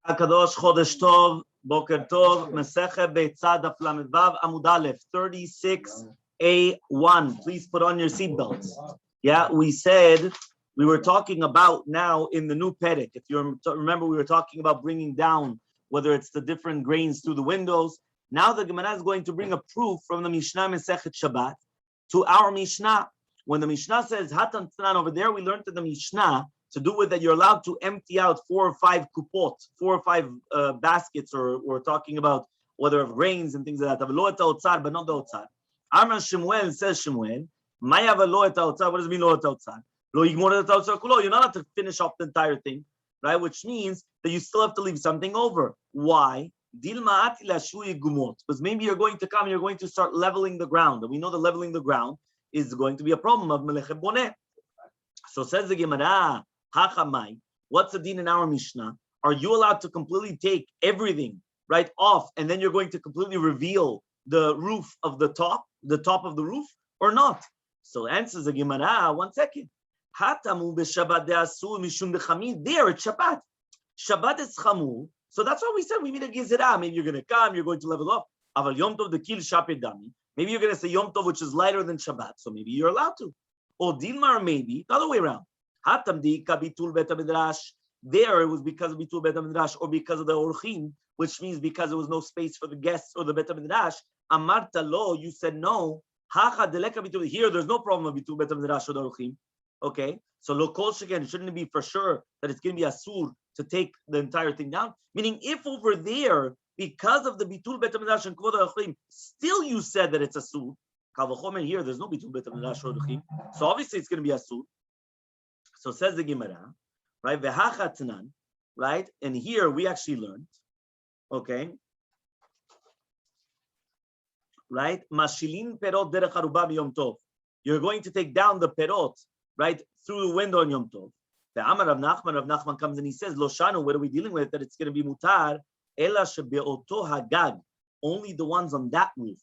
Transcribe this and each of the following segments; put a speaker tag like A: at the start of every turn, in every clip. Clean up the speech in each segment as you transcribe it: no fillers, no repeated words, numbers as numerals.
A: Akadosh Chodesh Tov, Boker Tov, Masechet Betzah Daf Amud Aleph 36A1. Please put on your seatbelts. Yeah, we said we were talking about now in the new Perek. If you remember, we were talking about bringing down whether it's the different grains through the windows. Now the Gemara is going to bring a proof from the Mishnah Masechet Shabbat to our Mishnah. When the Mishnah says Hatan Tzanan over there, we learned in the Mishnah to do with that you're allowed to empty out 4 or 5 kupot, 4 or 5 baskets, or we're talking about whether of grains and things like that. Lo et ha'otzar, but not the otzar. Amar Shemuel says Shemuel, Maya lo et ha'otzar. What does it mean lo et ha'otzar? Lo yigmor et ha'otzar kulo. You're not allowed to finish off the entire thing, right? Which means that you still have to leave something over. Why? Because maybe you're going to come, you're going to start leveling the ground, and we know that leveling the ground is going to be a problem of Masechet Boneh. So says the Gemara, Hachamai, what's the din in our Mishnah? Are you allowed to completely take everything right off, and then you're going to completely reveal the roof of the top of the roof, or not? So answers the Gemara, 1 second. Hatamu b'Shabbat de'asur mishum dechamid. There it's Shabbat. Shabbat is chamur. So that's why we said we mean a gezerah. Maybe you're going to come, you're going to level up. Aval Yom Tov the kil shapir dami. Maybe you're going to say Yom Tov, which is lighter than Shabbat. So maybe you're allowed to. Or Dilmar, maybe the other way around. Hatam di kabitul bet midrash. There it was because of bitul bet midrash, or because of the orchim, which means because there was no space for the guests or the bet midrash. Amarta lo, you said no. Hacha deleka bitul. Here, there's no problem with bitul bet midrash or the orchim. Okay, so lo kol sheken, shouldn't it be for sure that it's going to be asur to take the entire thing down? Meaning, if over there, because of the bitul bet midrash and kvod ha'achrim, still you said that it's asur. Kavachomer here, there's no bitul bet midrash or ha'achrim, so obviously it's going to be asur. So says the Gemara, right? V'hachatnan, right? And here we actually learned, okay, right? Mashilin perot derech haruba b'yom tov. You're going to take down the perot, right, through the window on Yom Tov. The Amar Rav Nachman comes and he says, Lo shanu, what are we dealing with? That it's going to be mutar, ela shebe'oto hagag, only the ones on that roof.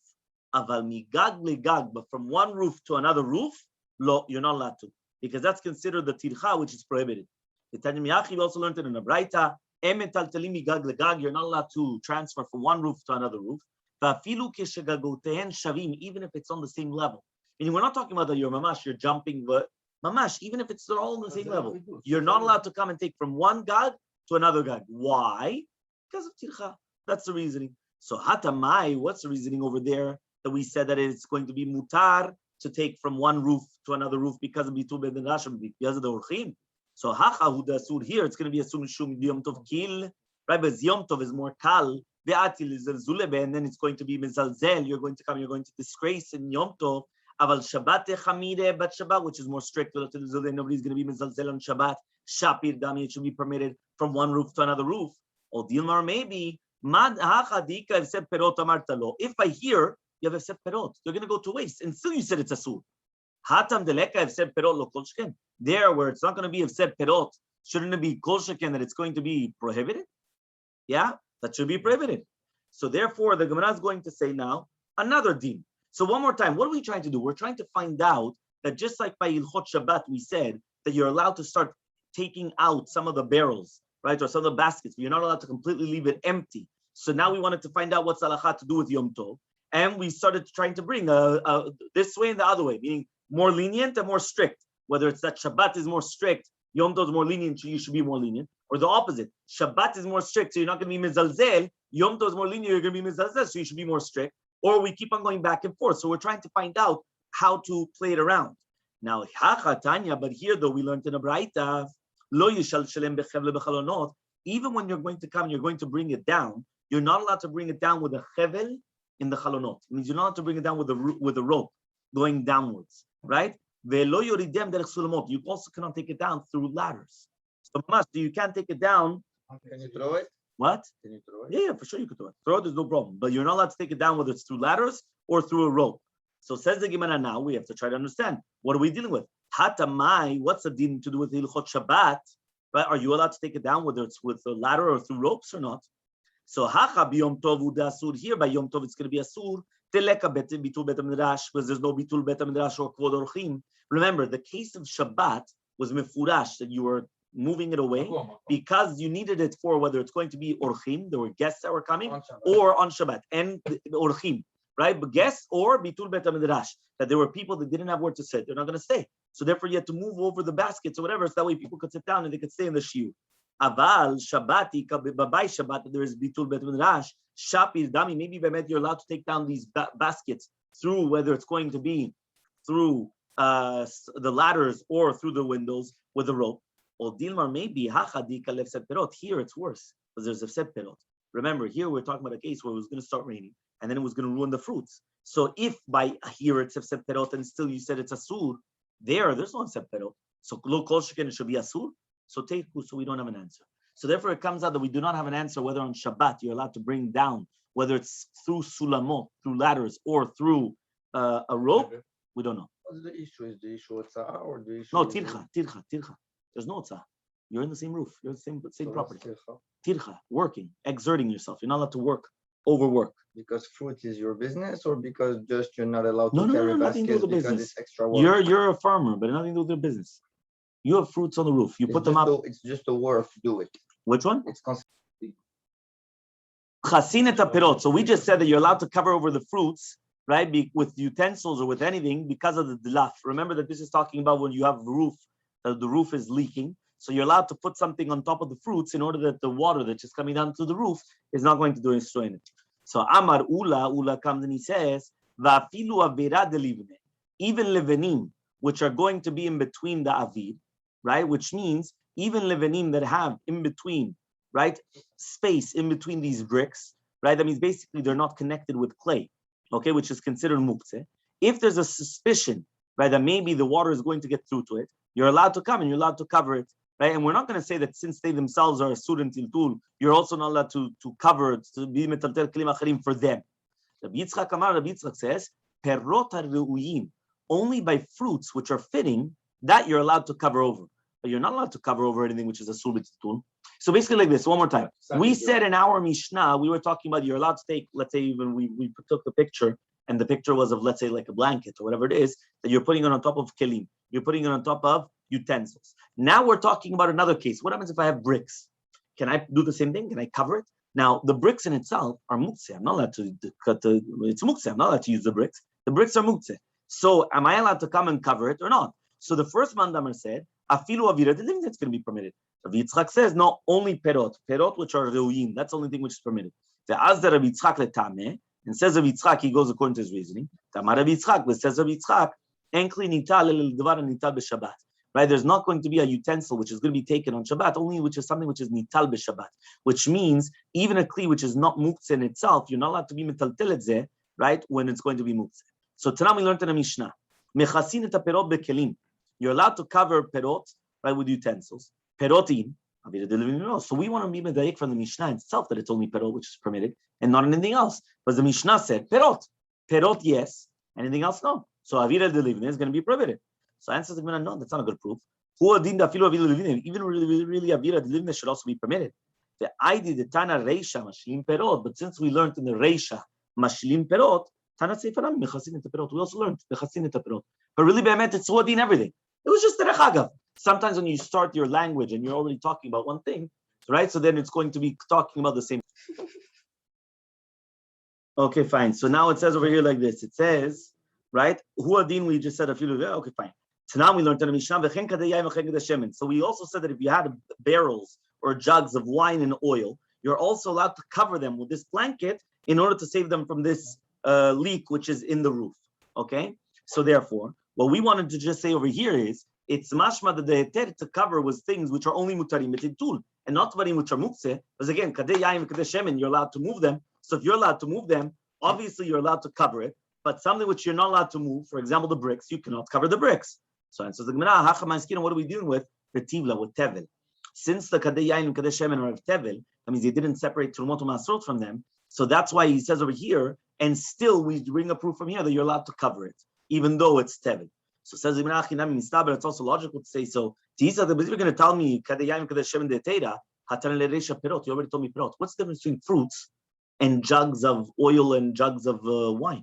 A: Aval migag legag, but from one roof to another roof, lo, you're not allowed to, because that's considered the tircha, which is prohibited. The Tanya Miyachi also learned it in a Beitzah, emetal talim migag legag, you're not allowed to transfer from one roof to another roof. Va'afilu keshegagotehen shavim, even if it's on the same level. Meaning, we're not talking about that you're mamash, you're jumping, but mamash, even if it's all on the same level, you're not allowed to come and take from one gag to another gag. Why? Because of tircha. That's the reasoning. So hatamai, what's the reasoning over there that we said that it's going to be mutar to take from one roof to another roof because of bitul ben rasham, because of the orchim? So hacha hudasur here, it's going to be asur mishum yom tov kil, right? But yom tov is more kal, ve'atil is zulebe, and then it's going to be mezalzel. You're going to come, you're going to disgrace in yom tov. Aval Shabbat echamire, but Shabbat, which is more strict, nobody's going to be mezalzel on Shabbat. Shapir dami, it should be permitted from one roof to another roof. Or Dilmar, maybe mad hachadika efsed perot amartalo. If by here you have efsed perot, you're going to go to waste, and still you said it's asur. Hatam deleka efsed perot lo kol sheken. There, where it's not going to be efsed perot, shouldn't it be kol sheken that it's going to be prohibited? Yeah, that should be prohibited. So therefore, the Gemara is going to say now another din. So one more time, what are we trying to do? We're trying to find out that just like by Ilchot Shabbat, we said that you're allowed to start taking out some of the barrels, right, or some of the baskets, but you're not allowed to completely leave it empty. So now we wanted to find out what's halakha to do with Yom Tov, and we started trying to bring this way and the other way, meaning more lenient and more strict. Whether it's that Shabbat is more strict, Yom Tov is more lenient, so you should be more lenient, or the opposite. Shabbat is more strict, so you're not going to be mezalzel. Yom Tov is more lenient, you're going to be mezalzel, so you should be more strict. Or we keep on going back and forth. So we're trying to find out how to play it around. Now, but here though we learned in a Beitzah, lo yishal shalem bechevle bechalonot. Even when you're going to come, you're going to bring it down. You're not allowed to bring it down with a chevel in the chalonot. It means you're not allowed to bring it down with a rope going downwards, right? Ve'lo yoridem derech sulamot. You also cannot take it down through ladders. So you can't take it down.
B: Can you throw it?
A: What?
B: Can you throw it?
A: Yeah, for sure you could throw it. Throw it, there's no problem. But you're not allowed to take it down whether it's through ladders or through a rope. So says the Gemara now, we have to try to understand. What are we dealing with? Hatamai, what's the dealing to do with Hilchot Shabbat? Right? Are you allowed to take it down whether it's with a ladder or through ropes or not? So hacha biyom tov udasur. Here by Yom Tov it's going to be asur. Teleka bitul bet midrash, because there's no bitul bet midrash or kvod orchim. Remember, the case of Shabbat was mefurash, that you were moving it away, because you needed it for whether it's going to be orchim, there were guests that were coming, or on Shabbat, and orchim, right? But guests or bitul bet midrash, that there were people that didn't have where to sit, they're not going to stay. So therefore, you had to move over the baskets or whatever, so that way people could sit down and they could stay in the shiur. Aval Shabbati babai Shabbat, there is bitul bet midrash. Shapir dami, maybe you're allowed to take down these baskets through whether it's going to be through the ladders or through the windows with a rope. Or Dilmar, maybe here it's worse because there's a set perot. Remember, here we're talking about a case where it was going to start raining and then it was going to ruin the fruits. So if by here it's a set perot and still you said it's asur, there's no set perot. So lo kol sheken, it should be asur. So we don't have an answer. So therefore, it comes out that we do not have an answer whether on Shabbat you're allowed to bring down, whether it's through sulamot, through ladders, or through a rope. We don't know.
B: What's the issue? Is the issue otzah or the issue?
A: No, tircha. There's no otzah. You're in the same roof. You're in the same property. Tircha, working, exerting yourself. You're not allowed to work, overwork.
B: Because fruit is your business, or because just you're not allowed to carry
A: nothing to do
B: baskets
A: with the
B: because
A: business.
B: it's extra work?
A: You're a farmer, but nothing to do with their business. You have fruits on the roof. You put them up.
B: It's just a work to do it.
A: Which one?
B: It's constantly.
A: Chasinet perot. So we just said that you're allowed to cover over the fruits, right, with utensils or with anything because of the dilaf. Remember that this is talking about when you have a roof, the roof is leaking. So you're allowed to put something on top of the fruits in order that the water that's just coming down to the roof is not going to destroy it. So Amar Ula comes and he says, Va'afilu avera delivne, even levenim, which are going to be in between the avid, right? Which means even levenim that have in between, right, space in between these bricks, right? That means basically they're not connected with clay, okay, which is considered muktzeh. If there's a suspicion, right, that maybe the water is going to get through to it, you're allowed to come and you're allowed to cover it, right? And we're not going to say that since they themselves are a student tiltul, you're also not allowed to cover it, to be metaltel kelim acharim for them. The Bietzah says, perot ha-reuyim, only by fruits which are fitting, that you're allowed to cover over. But you're not allowed to cover over anything which is a sul b'titul. So basically like this, one more time. We said in our Mishnah, we were talking about you're allowed to take, let's say even we took the picture, and the picture was of, let's say, like a blanket or whatever it is, that you're putting it on top of kelim. You're putting it on top of utensils. Now we're talking about another case. What happens if I have bricks? Can I do the same thing? Can I cover it? Now, the bricks in itself are muktzeh. I'm not allowed to cut it's muktzeh. I'm not allowed to use the bricks. The bricks are muktzeh. So am I allowed to come and cover it or not? So the first mandamar said, afilu avira delim, that's going to be permitted. Rabbi Yitzchak says, no, only perot which are reuyim, that's the only thing which is permitted. The azda Rabbi Yitzchak letameh, and says Rabbi Yitzchak, he goes according to his reasoning. Tamar Rabbi Yitzchak, but says Rabbi Yitzchak, enkli nital el dvar nital b'Shabbat. Right, there's not going to be a utensil which is going to be taken on Shabbat, only which is something which is nital b'Shabbat, which means even a kli which is not muktzeh in itself, you're not allowed to be metaltel et zeh, right, when it's going to be muktzeh. So tonight we learned in the Mishnah, mechasin et perot bekelim. You're allowed to cover perot, right, with utensils. Perotim, so we want to be medayik from the Mishnah itself that it's only perot which is permitted and not anything else. But the Mishnah said perot yes, anything else no. So avira delivin is going to be prohibited. So answers the Gemara, no, that's not a good proof. Even really avira delivin should also be permitted. The idea the Tana reisha mashlim perot, but since we learned in the reisha mashlim perot, Tana sefaram mechasin et perot. We also learned mechasin et perot. But really, be'emet it's din everything. It was just derech hagav. Sometimes when you start your language and you're already talking about one thing, right? So then it's going to be talking about the same. Okay, fine. So now it says over here like this. It says, right? Huadin, we just said a few. Okay, fine. So now we learned in the Mishnah. So we also said that if you had barrels or jugs of wine and oil, you're also allowed to cover them with this blanket in order to save them from this leak which is in the roof. Okay? So therefore, what we wanted to just say over here is, it's mashma that the heter to cover was things which are only mutarim b'titul and not dvarim which are muktzeh. Because again, kadei yaim kadei shemen, you're allowed to move them. So if you're allowed to move them, obviously you're allowed to cover it. But something which you're not allowed to move, for example, the bricks, you cannot cover the bricks. So answers the Gemara, what are we dealing with? Retivla, with tevel. Since the kadei yaim and kadei shemen are of tevel, that means they didn't separate trumot and masrot from them. So that's why he says over here, and still we bring a proof from here that you're allowed to cover it, even though it's tevel. So says the Gemara, it's also logical to say so. Tisa, the you're going to tell me, you already told me perot. What's the difference between fruits and jugs of oil and jugs of wine?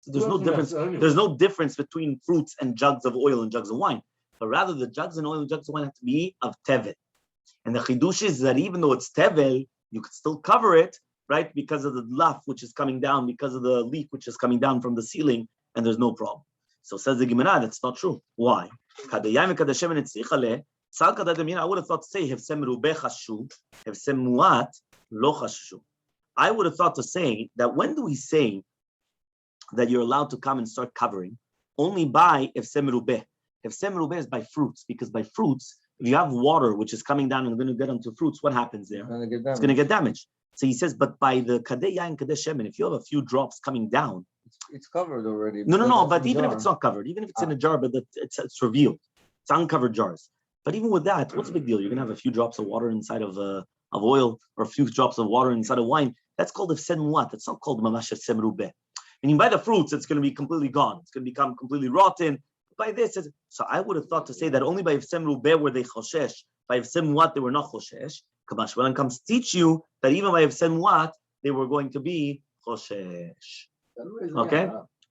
A: So there's no difference. There's no difference between fruits and jugs of oil and jugs of wine. But rather, the jugs and oil and jugs of wine have to be of tevet. And the chidush is that even though it's tevel, you could still cover it, right? Because of the laf which is coming down, because of the leak which is coming down from the ceiling, and there's no problem. So says the Gemara, that's not true. Why? I would have thought to say I would have thought to say that when do we say that you're allowed to come and start covering? Only by hefsem merubeh. Hefsem merubeh is by fruits, because by fruits, if you have water which is coming down and going to get onto fruits, what happens there? It's going to get damaged. So he says, but by the kadeh yain kadeh shemen, if you have a few drops coming down,
B: it's covered already.
A: No. But even if it's not covered, even if it's in a jar, but it's revealed, it's uncovered jars. But even with that, what's the big deal? You're gonna have a few drops of water inside of oil, or a few drops of water inside of wine. That's called hefsem muat. That's not called mamash hefsem merubeh. Meaning by the fruits, it's going to be completely gone. It's going to become completely rotten. By this, so I would have thought to say that only by hefsem merubeh were they choshesh. By hefsem muat they were not choshesh. Kamash Malan comes to teach you that even by hefsem muat they were going to be choshesh. Okay,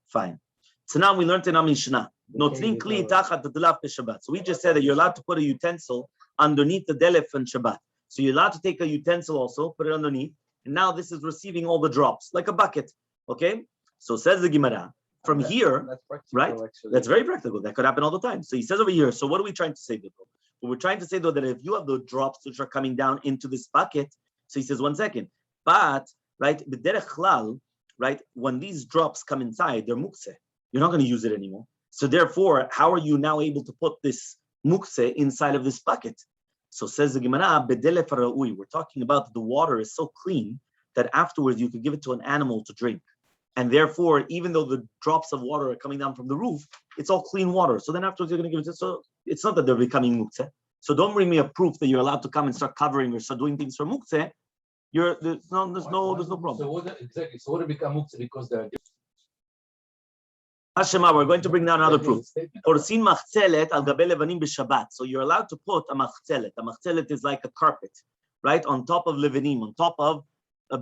A: fine. So now we learned in our Mishnah. So we just said that you're allowed to put a utensil underneath the delef on Shabbat. So you're allowed to take a utensil also, put it underneath, and now this is receiving all the drops like a bucket. Okay. So says the Gemara. From here, right? Actually. That's very practical. That could happen all the time. So he says over here. So what are we trying to say, though? Well, we're trying to say though that if you have the drops which are coming down into this bucket, so he says 1 second. But right, the derech klal. Right? When these drops come inside, they're mukse. You're not going to use it anymore. So therefore, how are you now able to put this mukse inside of this bucket? So says the Gemara, bedele fara'ui. We're talking about the water is so clean that afterwards you could give it to an animal to drink. And therefore, even though the drops of water are coming down from the roof, it's all clean water. So then afterwards you're going to give it to, so it's not that they're becoming mukse. So don't bring me a proof that you're allowed to come and start covering or start doing things for mukse. There's no problem.
C: So what exactly? So what do become muktzah because they're different?
A: Hashema, we're going to bring down another proof. Orsin machzelet al gabe levanim b'Shabbat. So you're allowed to put a machzelet. A machzelet is like a carpet, right, on top of levanim, on top of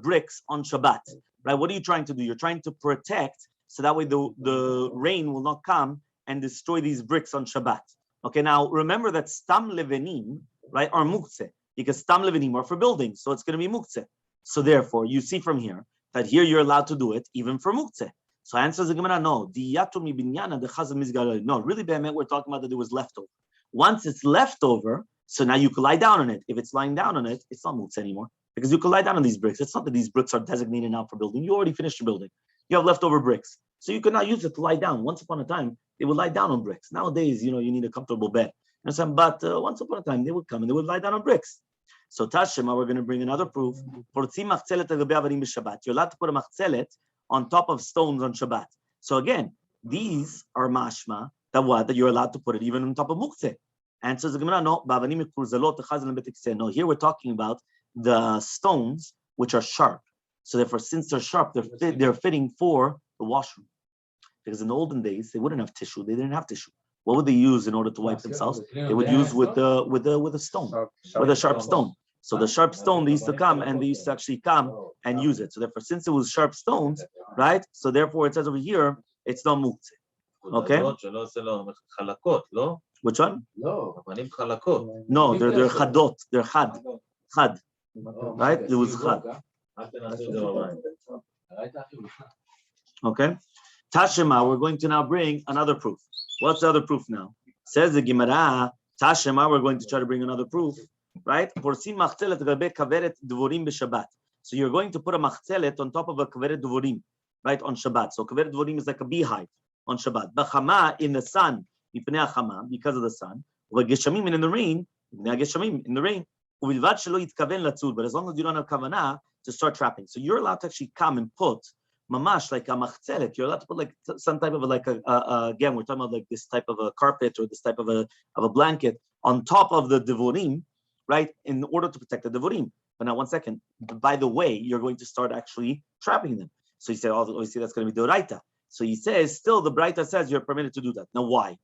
A: bricks on Shabbat, right? What are you trying to do? You're trying to protect, so that way the rain will not come and destroy these bricks on Shabbat. Okay, now remember that stam levanim, right, are muktzeh. Because stam levanim are for buildings, so it's going to be muktzeh. So therefore, you see from here that here you're allowed to do it even for muktzeh. So answers the Gemara, no. No, really, we're talking about that it was leftover. Once it's leftover, so now you can lie down on it. If it's lying down on it, it's not muktzeh anymore because you can lie down on these bricks. It's not that these bricks are designated now for building. You already finished your building. You have leftover bricks, so you can now use it to lie down. Once upon a time, they would lie down on bricks. Nowadays, you need a comfortable bed. But once upon a time, they would come and they would lie down on bricks. So Tashema, we're going to bring another proof. You're allowed to put a machzelet on top of stones on Shabbat. So again, these are mashma, that you're allowed to put it even on top of muktzeh. Answers the Gemara, no. No, here we're talking about the stones which are sharp. So therefore, since they're sharp, they're fitting for the washroom. Because in the olden days, they wouldn't have tissue. They didn't have tissue. What would they use in order to wipe themselves? They would use with a stone, with a sharp stone. So the sharp stone, they used to come and they used to actually come and use it. So therefore, since it was sharp stones, right? So therefore, it says over here, it's not muktzeh. Okay. Which one? No, they're chadot. They're chad. Right? It was chad. Okay. Tashema, we're going to now bring another proof. What's the other proof now? Says the Gemara, Tashema, we're going to try to bring another proof, right? So you're going to put a machzelet on top of a kaveret dvorim, right, on Shabbat. So kaveret dvorim is like a beehive on Shabbat. B'chama, in the sun, because of the sun. Geshamim, in the rain, in the rain. But as long as you don't have kavanah to start trapping. So you're allowed to actually come and put mamash, like a machzelet. You're allowed to put like some type of again, we're talking about like this type of a carpet or this type of a blanket on top of the devorim, right, in order to protect the devorim. But now 1 second, by the way, you're going to start actually trapping them. So he said, obviously that's going to be doraita. So he says, still the Braita says you're permitted to do that. Now why?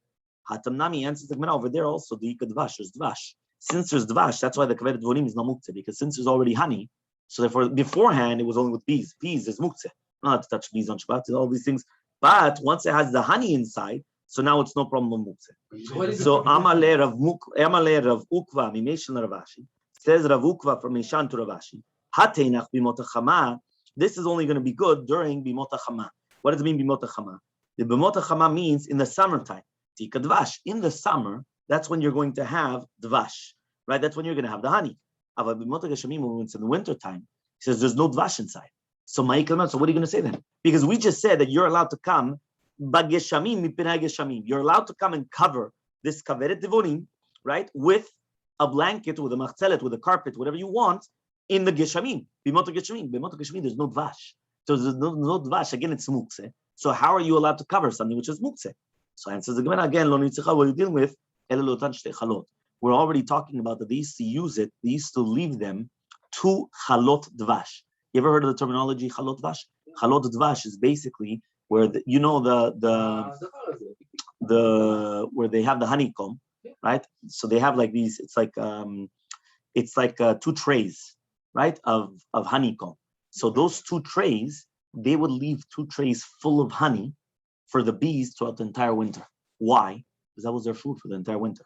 A: Hatamnami answers the Gemara over there also, the dvash, there's dvash. Since there's dvash, that's why the kaveret dvorim is not muktzeh, because since there's already honey, so therefore beforehand it was only with bees. Bees is muktzeh. Not to touch bees on Shabbat, all these things. But once it has the honey inside, so now it's no problem with muktzeh. So Amale Rav Ukva Mimeshin Ravashi. Says Rav Ukva from Ishan to Ravashi. Hateinach bimot hachama. This is only going to be good during bimot hachama. What does it mean bimot hachama? The bimot hachama means in the summertime. Tika dvash. In the summer, that's when you're going to have dvash, right? That's when you're going to have the honey. Ava bimot geshamim, when it's in the winter time, he says there's no dvash inside. So what are you going to say then? Because we just said that you're allowed to come bageshamim mipinai geshamim. You're allowed to come and cover this kaveret devorim, right, with a blanket, with a machzelet, with a carpet, whatever you want, in the geshamim. Bimot geshamim. Bimot geshamim, there's no dvash. So there's no dvash. Again, it's mukse. So how are you allowed to cover something which is mukse? So answers the Gemara again. Lo nitzicha. What are you dealing with? Ele lotan shtei chalot. We're already talking about that they used to use it. They used to leave them 2 chalot dvash. You ever heard of the terminology chalot dvash? Chalot dvash is basically where the where they have the honeycomb, right? So they have like these. It's like 2 trays, right, of honeycomb. So those 2 trays, they would leave 2 trays full of honey for the bees throughout the entire winter. Why? Because that was their food for the entire winter.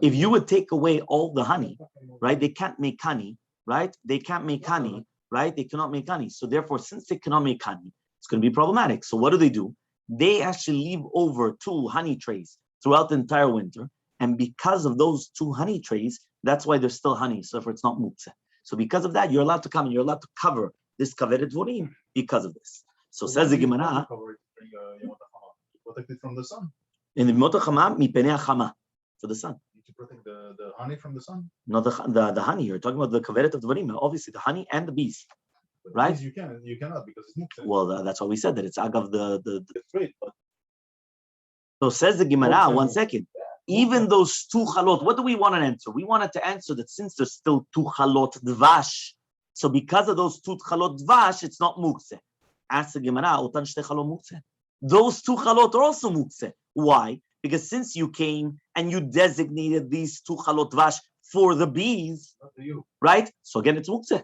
A: If you would take away all the honey, right, they can't make honey, right? They can't make honey, right? They cannot make honey. So therefore, since they cannot make honey, it's going to be problematic. So what do? They actually leave over 2 honey trays throughout the entire winter. And because of those 2 honey trays, that's why there's still honey. So therefore, it's not muktzeh. So because of that, you're allowed to come and you're allowed to cover this kaveret dvorim because of this. So says the Gemara,
D: protect it from the sun.
A: In the bimot hachama, mipenei hachama, for the sun.
D: To protect the honey from the sun.
A: No, the honey. You're talking about the kaveret of dvorim. Obviously, the honey and the bees.
D: But
A: right?
D: You cannot because it's muktzeh.
A: Well, that's why we said that it's agav the.
D: Great, but
A: So says the Gemara. 1 second. Even those 2 chalot, what do we want to answer? We wanted to answer that since there's still 2 chalot dvash, so because of those 2 chalot dvash, it's not muktzeh. Ask the Gemara, otan shtei chalot muktzeh. Those 2 chalot are also muktzeh. Why? Because since you came and you designated these 2 chalot dvash for the bees, right? So again, it's muktzeh.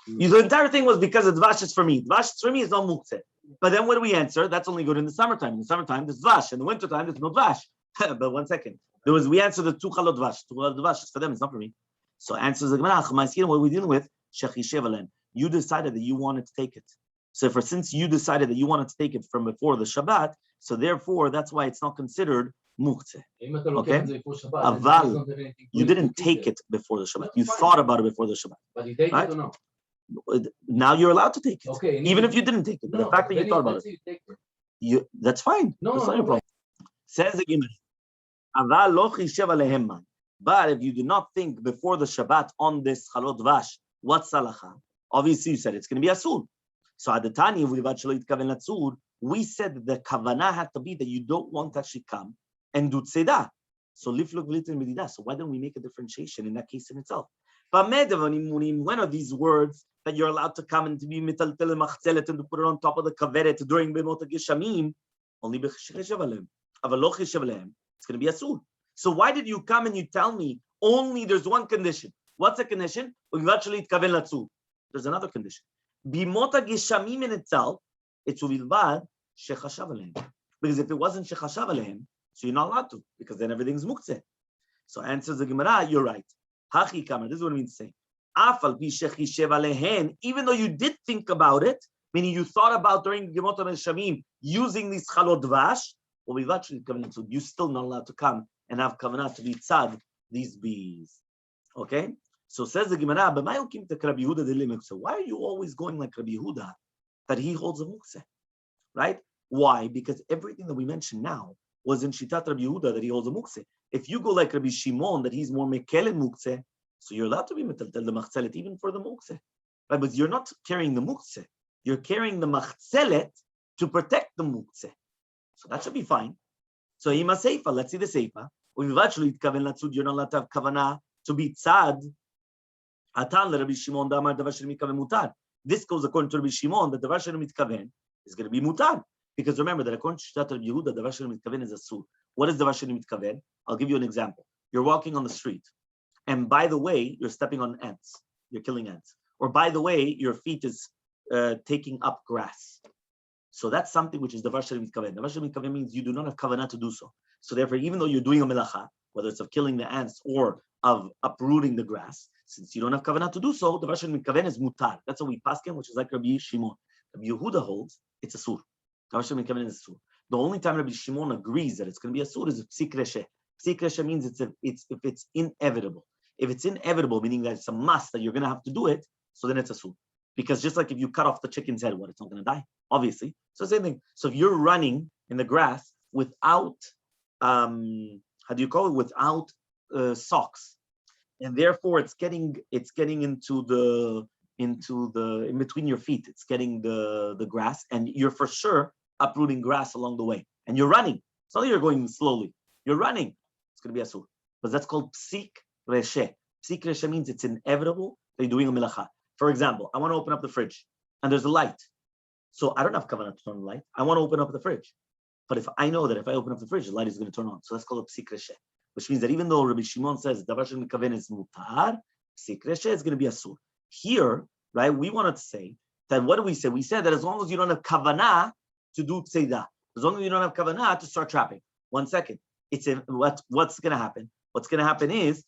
A: The entire thing was because the dvash is for me. Dvash is for me is not muktzeh. But then what do we answer? That's only good in the summertime. In the summertime, there's dvash. In the wintertime, there's no dvash. But 1 second. We answered the 2 chalot dvash. 2 chalot dvash is for them, it's not for me. So answers the Gemara, what are we dealing with? You decided that you wanted to take it. So since you decided that you wanted to take it from before the Shabbat, so therefore that's why it's not considered muktzeh. Okay? Aval, you didn't take it before the Shabbat. You thought about it before the Shabbat.
C: But you take
A: right?
C: it or no?
A: Now you're allowed to take it.
C: Okay.
A: Even if you didn't take it. But the fact that you thought about it. That's fine.
C: No,
A: that's not your problem. Says the Gemara. Aval lo chishev alehem man. But if you do not think before the Shabbat on this chalot dvash, what's salacha? Obviously, you said it's going to be asur. So at the Tanya, we said that the kavanah had to be that you don't want to actually come and do tzeda. So lifluk v'litin medida. So why don't we make a differentiation in that case in itself? When are these words that you're allowed to come and to be mitaltel machzelet and to put it on top of the kaveret during b'mot geshamim? Only b'chishev alehem. Aval lo chishev alehem. It's going to be asur. So why did you come and you tell me only there's one condition? What's the condition? There's another condition. Bimota geshamim in itself, it's uvilvad shechashav alehem. Because if it wasn't shechashav alehem, so you're not allowed to, because then everything's muktzeh. So answers the Gemara, you're right. Hachi kamar, this is what it means to say. Afal pi shechishev alehen, even though you did think about it, meaning you thought about during Gemota geshamim using these chalot dvash, you're still not allowed to come and have kavanah to be tzad these bees. Okay? So says the Gemara, so why are you always going like Rabbi Yehuda that he holds a muktzeh? Right? Why? Because everything that we mentioned now was in Shitat Rabbi Yehuda that he holds a muktzeh. If you go like Rabbi Shimon that he's more mekel in muktzeh, so you're allowed to be metaltel the machzelet even for the muktzeh. Right? But you're not carrying the muktzeh. You're carrying the machzelet to protect the muktzeh. So that should be fine. So ima seifa, let's see the seifa. You're not allowed to have kavanah to be tzad. This goes according to Rabbi Shimon that davar shelo mitkaven is going to be mutar. Because remember that according to Shitat Rabbi Yehuda, davar shelo mitkaven is asur. What is davar shelo mitkaven? I'll give you an example. You're walking on the street, and by the way, you're stepping on ants. You're killing ants. Or by the way, your feet is taking up grass. So that's something which is davar shelo mitkaven. Davar shelo mitkaven means you do not have kavanah to do so. So therefore, even though you're doing a melacha, whether it's of killing the ants or of uprooting the grass, Since you don't have kavanah to do so, the Russian mikaven is mutar. That's what we paskin, which is like Rabbi Shimon. Rabbi Yehuda holds it's a sur. The Russian mikaven is a sur. The only time Rabbi Shimon agrees that it's going to be a sur is psik reshe. Psik reshe means if it's inevitable. If it's inevitable, meaning that it's a must that you're going to have to do it, so then it's a sur. Because just like if you cut off the chicken's head, it's not going to die, obviously. So same thing. So if you're running in the grass without, without socks, and therefore it's getting into in between your feet, it's getting the grass, and you're for sure uprooting grass along the way, and you're running. It's not that you're going slowly. You're running. It's going to be a sur. But that's called psik reshe. Psik reshe means it's inevitable that you're doing a melacha. For example, I want to open up the fridge, and there's a light. So I don't have kavanah to turn on the light. I want to open up the fridge. But if I know that if I open up the fridge, the light is going to turn on. So that's called a psik reshe, which means that even though Rabbi Shimon says davar shel mikaven is mutar, psik reshe is going to be a sur. Here, right, we wanted to say that what do we say? We said that as long as you don't have kavanah to do tzeidah, as long as you don't have kavanah to start trapping. 1 second. What's going to happen? What's going to happen is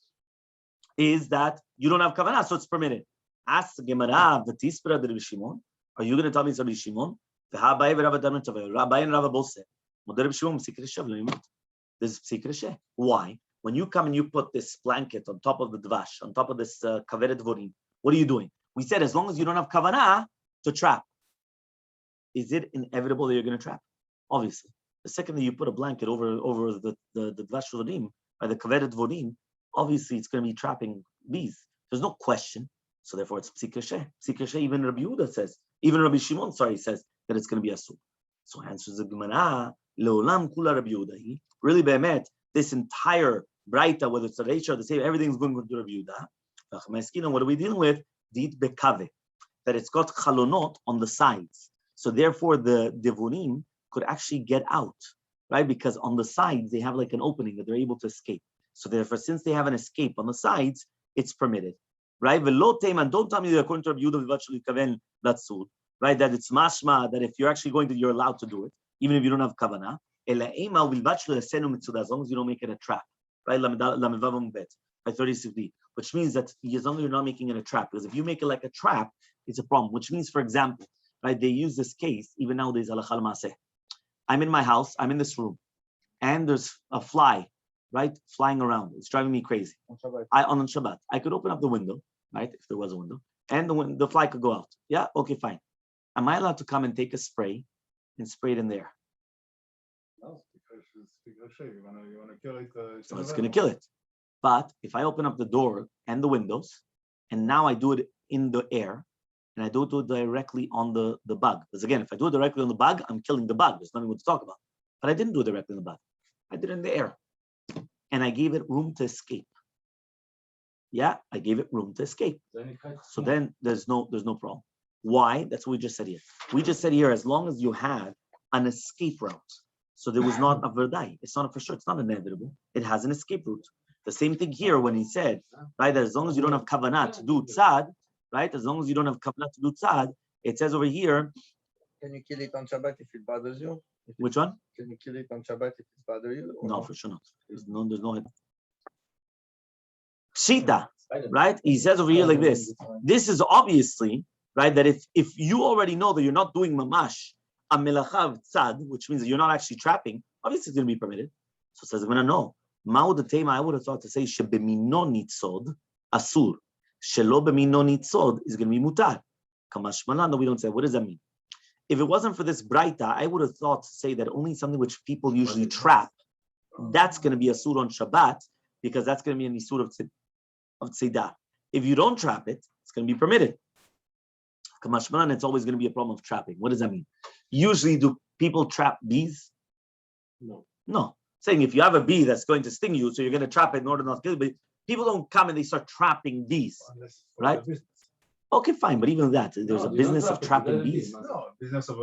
A: that you don't have kavanah, so it's permitted. Ask Gemara, v'tispera de Rabbi Shimon. Are you going to tell me it's Rabbi Shimon? V'habai v'Rabba Tarnut Tavei. Rabbi and Rabba both said, Rabbi Shimon psik reshe. This is psik reshe. Why? When you come and you put this blanket on top of the dvash, on top of this kaveret dvorim, what are you doing? We said as long as you don't have kavanah to trap. Is it inevitable that you're going to trap? Obviously. The second that you put a blanket over the dvash dvorim, or the kaveret dvorim, obviously it's going to be trapping bees. There's no question. So therefore it's psik reshe. Psik reshe, even Rabbi Yehuda says, even Rabbi Shimon, says that it's going to be a sur. So answers the Gemara, leolam kula Rabbi Yehuda. Really, be'emet, this entire Beitzah, whether it's the Reisha or the same, everything's going to Rabbi Yehuda. What are we dealing with? Dit bekave, that it's got chalonot on the sides. So therefore the devorim could actually get out, right? Because on the sides, they have like an opening that they're able to escape. So therefore, since they have an escape on the sides, it's permitted. Right? And don't tell me that according to Rabbi Yehuda, that's sur, right? That it's mashma, that if you're actually you're allowed to do it, even if you don't have kavanah. As long as you don't make it a trap, right? By 36b, which means that as long as you're not making it a trap, because if you make it like a trap, it's a problem. Which means, for example, right? They use this case even nowadays. I'm in my house, I'm in this room, and there's a fly, right, flying around. It's driving me crazy. On Shabbat, I could open up the window, right, if there was a window, and the fly could go out. Yeah, okay, fine. Am I allowed to come and take a spray and spray it in there?
D: No, because you want to kill it.
A: So it's going to kill it. But if I open up the door and the windows, and now I do it in the air, and I don't do it directly on the bug. Because again, if I do it directly on the bug, I'm killing the bug. There's nothing to talk about. But I didn't do it directly on the bug. I did it in the air. And I gave it room to escape. Yeah, I gave it room to escape. So then there's no problem. Why? That's what we just said here. We just said here, as long as you have an escape route. So there was not a verdai. It's not a for sure. It's not inevitable. It has an escape route. The same thing here when he said, right, that as long as you don't have kavanah to do tzad, right, as long as you don't have kavanah to do tzad, it says over here.
B: Can you kill it on Shabbat if it bothers you?
A: Which one?
B: Can you kill it on Shabbat if it bothers you?
A: No, for sure not. There's no. Pshita, right? He says over here like this. This is obviously, right, that if you already know that you're not doing mamash a melacha tzad, which means that you're not actually trapping, obviously it's going to be permitted. So it says, I'm going to know. Ma'u the tema, I would have thought to say, shebemino nitzod asur. Shelo bemino nitzod is going to be mutar. Kamash malan, we don't say. What does that mean? If it wasn't for this Beitzah, I would have thought to say that only something which people usually trap, that's going to be a sur on Shabbat, because that's going to be an isur of tzeidah. If you don't trap it, it's going to be permitted. Kamashmanan, it's always going to be a problem of trapping. What does that mean? Usually, do people trap bees? No. Saying if you have a bee that's going to sting you, so you're going to trap it in order not to kill it, but people don't come and they start trapping bees, right? Okay, fine, but even that, there's a business of trapping bees.
D: No, business of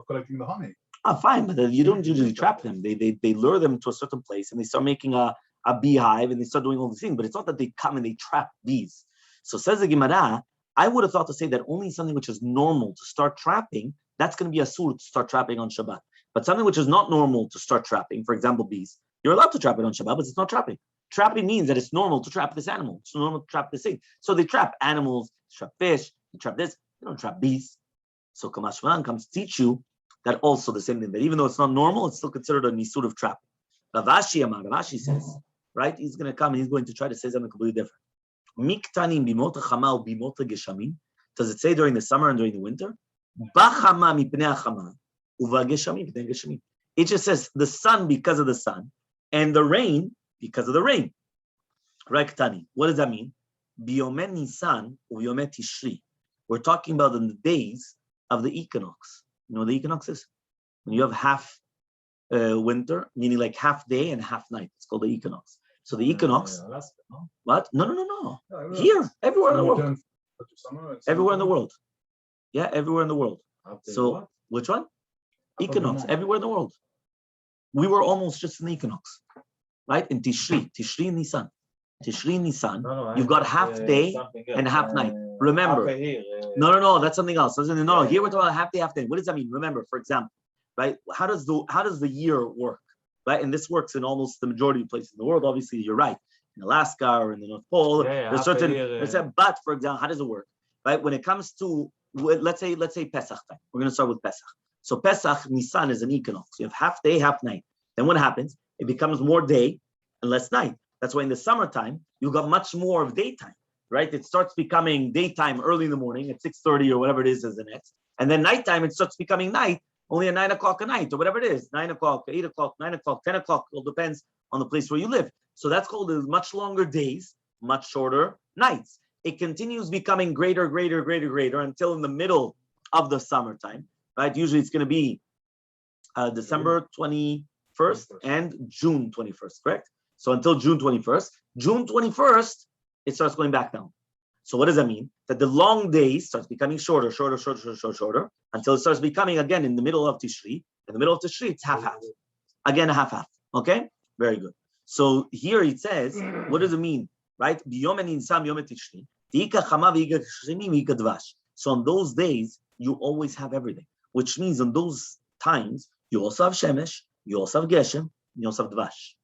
D: collecting the honey.
A: Fine, but you don't usually trap them. They lure them to a certain place and they start making a beehive and they start doing all these things, but it's not that they come and they trap bees. So says the Gemara, I would have thought to say that only something which is normal to start trapping, that's going to be a sur to start trapping on Shabbat. But something which is not normal to start trapping, for example, bees, you're allowed to trap it on Shabbat, but it's not trapping. trapping means that it's normal to trap this animal. It's normal to trap this thing. So they trap animals, they trap fish, they trap this. They don't trap bees. So Kamashmalan comes to teach you that also the same thing. That even though it's not normal, it's still considered a nisur of trap. Ravashi says, right? He's going to come and he's going to try to say something completely different. Miktanim bimota chama u bimota geshamim. Does it say during the summer and during the winter? Bachama mipnei chama uva geshamim mipnei geshamim. It just says the sun because of the sun and the rain because of the rain. Rektani. What does that mean? Biomen Nisan uyomet Tishri. We're talking about in the days of the equinox. You know what the equinox is? When you have half winter, meaning like half day and half night. It's called the equinox. So the equinox.
C: Alaska, no?
A: What? No. Here, everywhere in the world. Everywhere in the world. Yeah, everywhere in the world. So which one? Equinox. Everywhere in the world. We were almost just in the equinox, right? In Tishri Nisan. Tishri Nisan. You've got half day and half night. Remember. No. That's something else. No. Here we're talking about half day, half day. What does that mean? Remember, for example, right? How does the year work, right? And this works in almost the majority of places in the world. Obviously, you're right. In Alaska or in the North Pole, there's certain. But for example, how does it work, right? When it comes to let's say Pesach time, we're going to start with Pesach. So Pesach Nisan is an equinox. You have half day, half night. Then what happens? It becomes more day and less night. That's why in the summertime you got much more of daytime, right? It starts becoming daytime early in the morning at 6:30 or whatever it is as the next, and then nighttime it starts becoming night only at 9 o'clock at night or whatever it is, 9 o'clock, 8 o'clock, 9 o'clock, 10 o'clock. It all depends on the place where you live. So that's called much longer days, much shorter nights. It continues becoming greater until in the middle of the summertime, right? Usually it's going to be December 21st and June 21st, correct? So until June 21st. June 21st, it starts going back down. So what does that mean? That the long days starts becoming shorter until it starts becoming again in the middle of Tishri. In the middle of Tishri, it's half-half. Again, half-half. Okay? Very good. So here it says, what does it mean? Right? So on those days, you always have everything. Which means on those times, you also have Shemesh, you also have Geshem, you also have Dvash.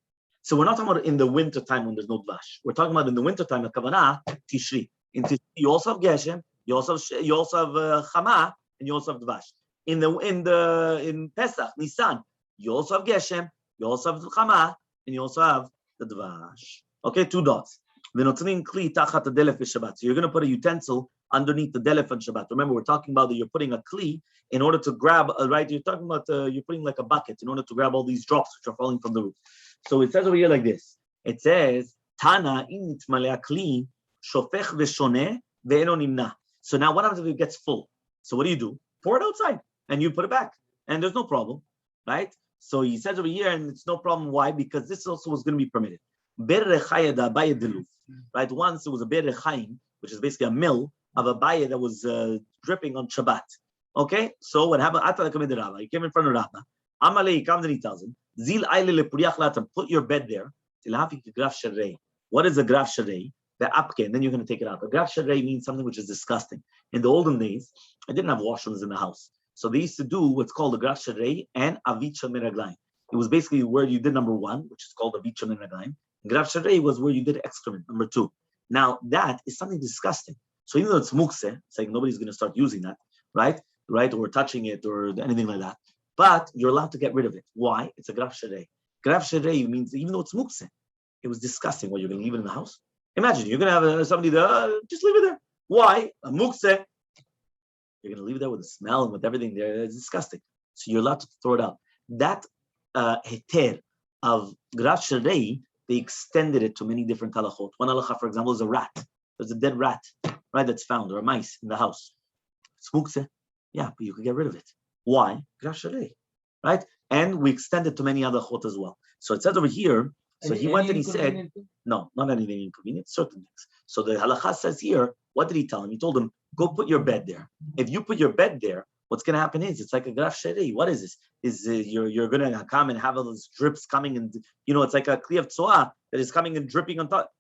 A: So we're not talking about in the winter time when there's no Dvash. We're talking about in the winter time, Kavanah, Tishri. In Tishri, you also have Geshem, you also have Chama, and you also have Dvash. In Pesach, Nisan, you also have Geshem, you also have Chama, and you also have the Dvash. Okay, 2 dots. So you're going to put a utensil underneath the delef on Shabbat. Remember, we're talking about that you're putting a kli in order to grab, right? You're talking about you're putting like a bucket in order to grab all these drops which are falling from the roof. So it says over here like this. It says, Tana in kli shofech v'shoneh ve'eno nimna. So now what happens if it gets full? So what do? Pour it outside and you put it back. And there's no problem, right? So he says over here, and it's no problem. Why? Because this also was going to be permitted. Right? Once it was a ber rechaim, which is basically a mill of a baye that was dripping on Shabbat. Okay? So what happened? He came in front of Rabba. Amalei comes and he tells him, Zil put your bed there. What is a graf sharei? The apke, and then you're going to take it out. A graf sharei means something which is disgusting. In the olden days, I didn't have washrooms in the house. So they used to do what's called a graf sharei and avitcha meraglaim. It was basically where you did number 1, which is called avitcha meraglaim. Graf sharei was where you did excrement, number 2. Now, that is something disgusting. So even though it's mukse, it's like nobody's going to start using that, right? Or touching it or anything like that. But you're allowed to get rid of it. Why? It's a graf sharei. Graf sharei means even though it's mukse, it was disgusting. What, you're going to leave it in the house? Imagine you're going to have somebody there, just leave it there. Why? A mukse. You're going to leave it there with the smell and with everything there. It's disgusting. So you're allowed to throw it out. That heter of graf sharei, they extended it to many different halachot. One halacha, for example, is a rat. There's a dead rat, right, that's found, or a mice in the house. It's mukse. Yeah, but you can get rid of it. Why? Graf sharei, right? And we extend it to many other halachot as well. So it says over here, so he went and he said, no, not anything inconvenient, certain things. So the halacha says here, what did he tell him? He told him, go put your bed there. If you put your bed there, what's going to happen is it's like a graf sharei. What is this? You're going to come and have all those drips coming, and it's like a kli of tzoah that is coming and dripping on top,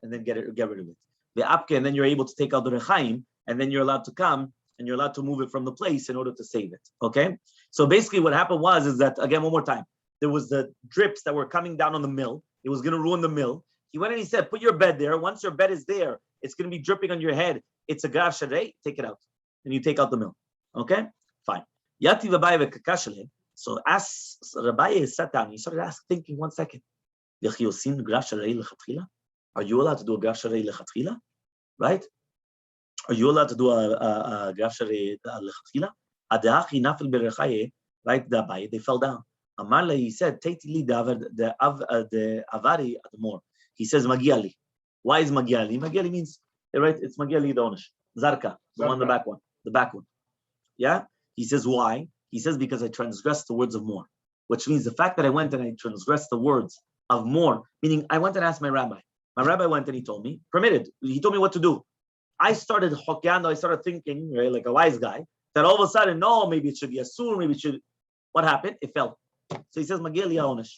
A: and then get rid of it. The apke, and then you're able to take out the rechaim, and then you're allowed to come and you're allowed to move it from the place in order to save it. Okay. So basically, what happened is that, again, one more time, there was the drips that were coming down on the mill. It was going to ruin the mill. He went and he said, put your bed there. Once your bed is there, it's going to be dripping on your head. It's a graf sharei. Take it out. And you take out the milk. Okay? Fine. Yati Rabbi v'kakashale. So as Rabbi sat down, he started thinking 1 second. Are you allowed to do a graf sharei lechatchila? Right? Are you allowed to do a graf sharei lechatchila? Adeachi nafil berechaye. Right? They fell down. Amarle, he said, Teitili the avari admor. He says magiali. Why is magiali? Magiali means, right? It's magiali the onish. Zarka, the one, the back one. The back one. Yeah? He says, why? He says, because I transgressed the words of more. Which means the fact that I went and I transgressed the words of more, meaning I went and asked my rabbi. My rabbi went and he told me, permitted. He told me what to do. I started hokyando, I started thinking, right, like a wise guy, that all of a sudden, no, maybe it should be a sur, maybe it should. What happened? It fell. So he says, Magilia onish.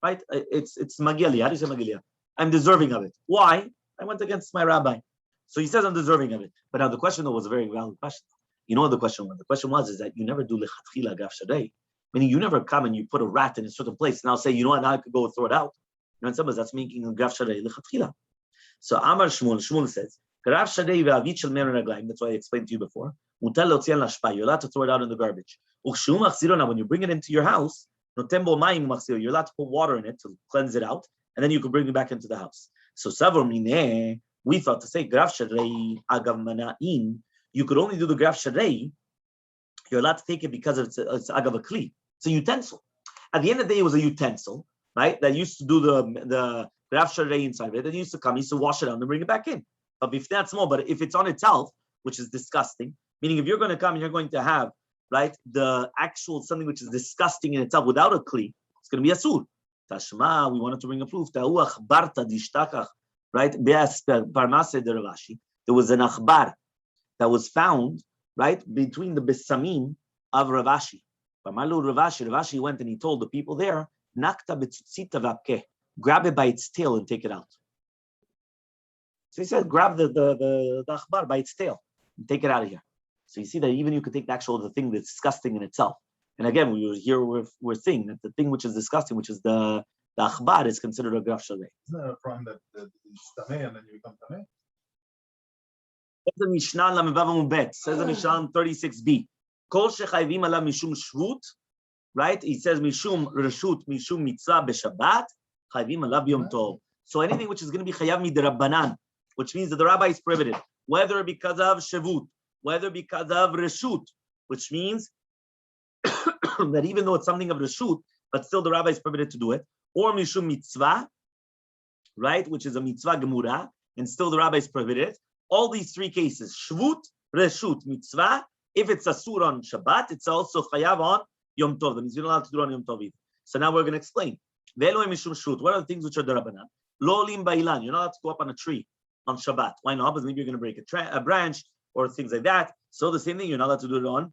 A: Right? It's Magilia. How do you say Magilia? I'm deserving of it. Why? I went against my rabbi. So he says I'm deserving of it. But now the question though was a very valid question. You know what the question was? The question was is that you never do lechatchila graf sharei. Meaning you never come and you put a rat in a certain place and I'll say, you know what, now I could go throw it out. You know what I'm saying? That's making a graf sharei lechatchila. So Amar Shmuel says, graf sharei ve'avit shel mer raglaim. That's why I explained to you before. Mutal leotzian lashpa. You're allowed to throw it out in the garbage. When you bring it into your house, you're allowed to put water in it to cleanse it out, and then you can bring it back into the house. So we thought to say graf sharei agav mana'in, you could only do the graf sharei. You're allowed to take it because it's agav a kli. It's a utensil. At the end of the day, it was a utensil, right? That used to do the graf sharei inside of it. Then used to come, used to wash it out and bring it back in. But if that's small, but if it's on itself, which is disgusting, meaning if you're going to come and you're going to have, right, the actual something which is disgusting in itself without a kli, it's going to be a sur. Tashma, we wanted to bring a proof. Right? There was an akhbar that was found, right, between the besamim of Ravashi. Ravashi went and he told the people there, Nakta betzutzita v'apkeh, grab it by its tail and take it out. So he said, grab the akhbar by its tail and take it out of here. So you see that even you could take the thing that's disgusting in itself. And again, we're saying that the thing which is disgusting, which is the akhbar, is considered a graf sharei.
D: Isn't that a problem that it's tameh and then you become tameh?
A: Says the Mishnah Lamevav Mubet. Says the Mishnah 36b. Kol shechayvim alav mishum shvut. Right? He says mishum reshut mishum mitzvah b'Shabbat chayvim alav yom tov. So anything which is going to be chayav midrabanan, which means that the rabbi is prohibited, whether because of shevut, whether because of reshut, which means that even though it's something of reshut, but still the rabbi is prohibited to do it, or mishum mitzvah, right, which is a mitzvah gemura, and still the rabbi is prohibited. All these three cases, shvut, reshut, mitzvah, if it's asur on Shabbat, it's also chayav on Yom Tov. That means you're not allowed to do it on Yom Tov either. So now we're going to explain. Ve'elo mishum shvut. What are the things which are derabanan? Lo olim ba'ilan. You're not allowed to go up on a tree on Shabbat. Why not? Because maybe you're going to break a branch or things like that. So the same thing, you're not allowed to do it on.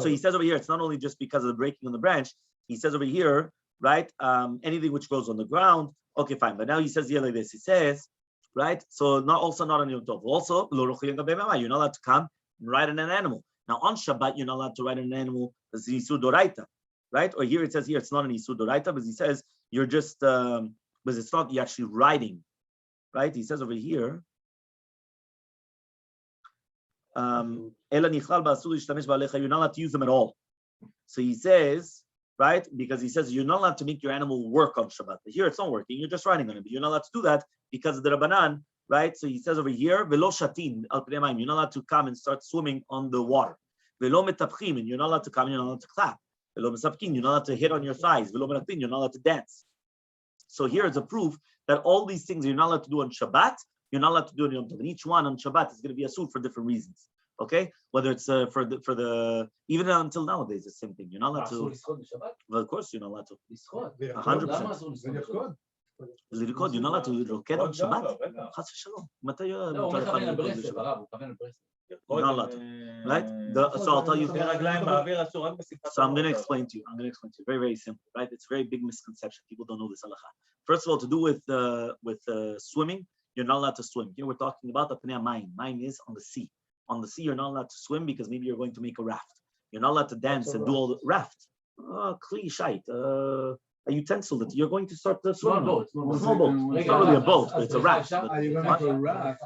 A: So he says over here, it's not only just because of the breaking on the branch. He says over here, right? Anything which grows on the ground. Okay, fine. But now he says here like this. He says, right? So not on Yom Tov. Also, you're not allowed to come and ride on an animal. Now on Shabbat, you're not allowed to ride on an animal. It's an Isur Doraita, right? Or here it says here it's not an Isur Doraita, because he says you're just because it's not you're actually riding, right? He says over here. You're not allowed to use them at all. So he says, right? Because he says you're not allowed to make your animal work on Shabbat. But here it's not working, you're just riding on it. But you're not allowed to do that because of the Rabbanan, right? So he says over here, velo shatin al pnei mayim, you're not allowed to come and start swimming on the water. Velo metapchim, and you're not allowed to come, you're not allowed to clap. Velo mesapkin, you're not allowed to hit on your thighs. Velo menaktin, you're not allowed to dance. So here is a proof that all these things you're not allowed to do on Shabbat, you're not allowed to do on Yom Tov. And each one on Shabbat is going to be asur for different reasons. Okay, whether it's for the even until nowadays the same thing. You're not allowed to. Well, of course you're not allowed to. 100%. לרקוד, you're not allowed to רוקד on Shabbat. חס ושלום. מתי
C: לא, הוא מכוון על ברסלב, הרב, הוא מכוון על ברסלב.
A: You're not allowed to, right? So I'll tell you. So I'm going to explain to you. Very, very simple, right? It's a very big misconception. People don't know this halacha. First of all, to do with swimming, you're not allowed to swim. Here we're talking about the pnei mayim. Mayim is on the sea. On the sea, you're not allowed to swim because maybe you're going to make a raft. You're not allowed to dance and do all the raft. Kli shait. a utensil that you're going to start the
C: Small
A: swimming.
C: boat.
A: A small boat. It's not really a boat, but it's a raft.
D: Are you gonna make a raft?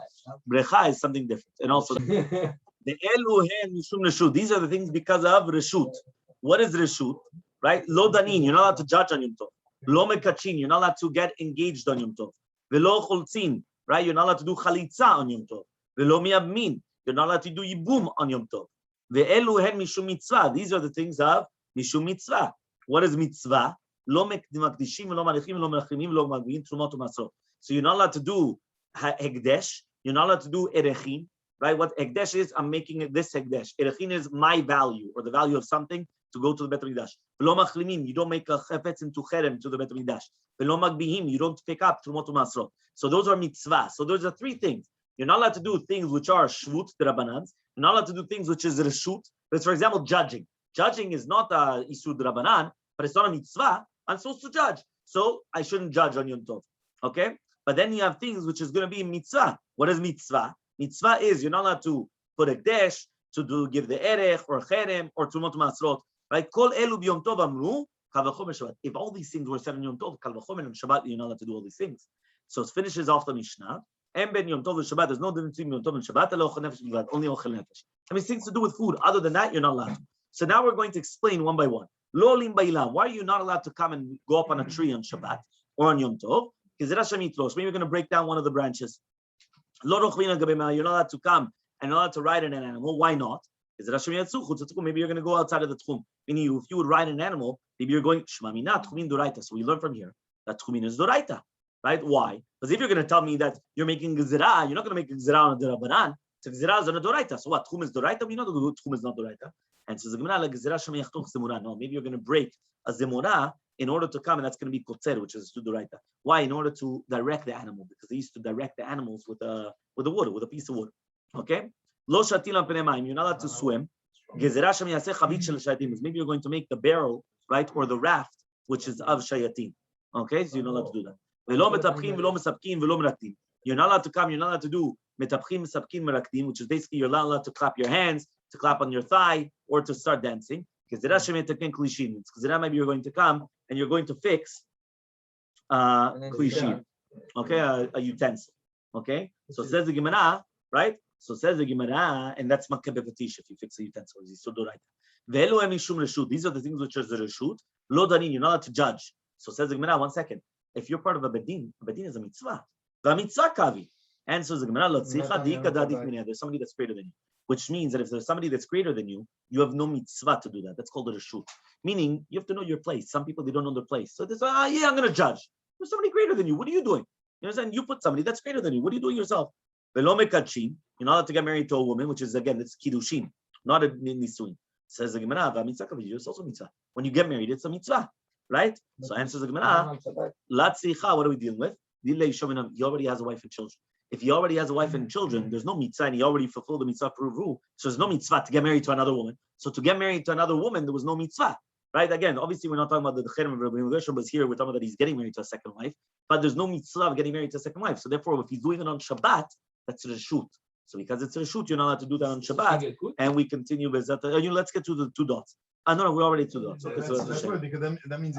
A: Brecha is something different. And also, the Eluhen Mishum Reshut. These are the things because of Reshut. What is Reshut? Right? Lo Danin, you're not allowed to judge on Yom Tov. Lo Mekachin, you're not allowed to get engaged on Yom Tov. Velo Choltzin, right? You're not allowed to do Chalitza on Yom Tov. Velo Miabmin, you're not allowed to do Yibum on Yom Tov. Ve'eluhen Mishum Mitzvah. These are the things of Mishum Mitzvah. What is Mitzvah? Lo Makdishim, lo Marichim, lo Melachimim, lo Magvin, Trumot Umasrot. So you're not allowed to do Hekdesh. You're not allowed to do Erechim. Right? What Hekdesh is, I'm making it this Hekdesh. Erechin is my value, or the value of something to go to the Beit HaMikdash. V'lo machlimim, you don't make a chefetz into cherem to the Beit HaMikdash. V'lo magbihim, you don't pick up trumot u'masrot. So those are mitzvah. So those are three things. You're not allowed to do things which are shvut, the rabbanans. You're not allowed to do things which is reshut. But for example, judging. Judging is not a isur rabbanan, but it's not a mitzvah. I'm supposed to judge. So I shouldn't judge on Yom Tov. Okay? But then you have things which is going to be mitzvah. What is mitzvah? Mitzvah is you're not allowed to put a dash to give the erech or cherem or trumot masrot. Right? Kol elu b'yom tov amru kal v'chomer Shabbat. If all these things were said on Yom Tov, kal v'chomer and Shabbat, you're not allowed to do all these things. So it finishes off the Mishnah. And ben Yom Tov and Shabbat, there's no difference between Yom Tov and Shabbat. Only ochel nefesh. I mean, things to do with food. Other than that, you're not allowed. So now we're going to explain one by one. Lo lim ba'ilam. Why are you not allowed to come and go up on a tree on Shabbat or on Yom Tov? Maybe we're going to break down one of the branches. You're not allowed to come and you're allowed to ride an animal. Why not? Maybe you're going to go outside of the tchum. Meaning, if you would ride an animal, maybe you're going shmamina tchumin doraita. So we learn from here that tchumin is doraita, right? Why? Because if you're going to tell me that you're making gezerah, you're not going to make a gezerah on a derabanan. So gezerah is on a doraita. So what? Tchum is doraita. We know that tchum is not doraita. And so the gemara like gezerah shemiyachtuch zemura. No, maybe you're going to break a zemura in order to come, and that's going to be kotzer, which is to doraita. Why? In order to direct the animal, because they used to direct the animals with a wood, with a piece of wood. Okay. Lo shatilam penemayim. You're not allowed to swim. Gezerah shemiyaseh chavit shel shayatim. Maybe you're going to make the barrel, right, or the raft, which is of shayatim. Okay, so you're not allowed to do that. Velo metapchim, velo mesapkim, velo merakdim. You're not allowed to come. You're not allowed to do metapchim, mesapkim, merakdim, which is basically you're not allowed to clap your hands, to clap on your thigh, or to start dancing. Gezerah shemiyataken klishim. Gezerah maybe you're going to come and you're going to fix klishim. Okay, a utensil. Okay, so says the Gemara, right? So says the Gemara, and that's makkeh bevatish if you fix a utensil. These are the things which are the reshut. Lo danin, you're not allowed to judge. So says the Gemara, 1 second. If you're part of a bedin is a mitzvah. The mitzvah kavi. And so the Gemara, there's somebody that's greater than you. Which means that if there's somebody that's greater than you, you have no mitzvah to do that. That's called a reshut. Meaning, you have to know your place. Some people, they don't know their place. So they say, yeah, I'm going to judge. There's somebody greater than you. What are you doing? You understand? You put somebody that's greater than you. What are you doing yourself? Velo mekachin. You're not allowed to get married to a woman, which is, again, it's kiddushin, not a nisuin. Says the Gemara, it's also mitzvah. When you get married, it's a mitzvah, right? So answers the Gemara, what are we dealing with? He already has a wife and children. If he already has a wife and children, there's no mitzvah, and he already fulfilled the mitzvah peruvu. So there's no mitzvah to get married to another woman. So to get married to another woman, there was no mitzvah, right? Again, obviously, we're not talking about the cherem of Rabbi Gershom, but here we're talking about that he's getting married to a second wife. But there's no mitzvah of getting married to a second wife. So therefore, if he's doing it on Shabbat, that's reshut. So because it's reshut, you're not allowed to do that on Shabbat. And we continue with that. Let's get to the 2 dots. No, we're already 2 dots. Okay, so
D: that's right, because that means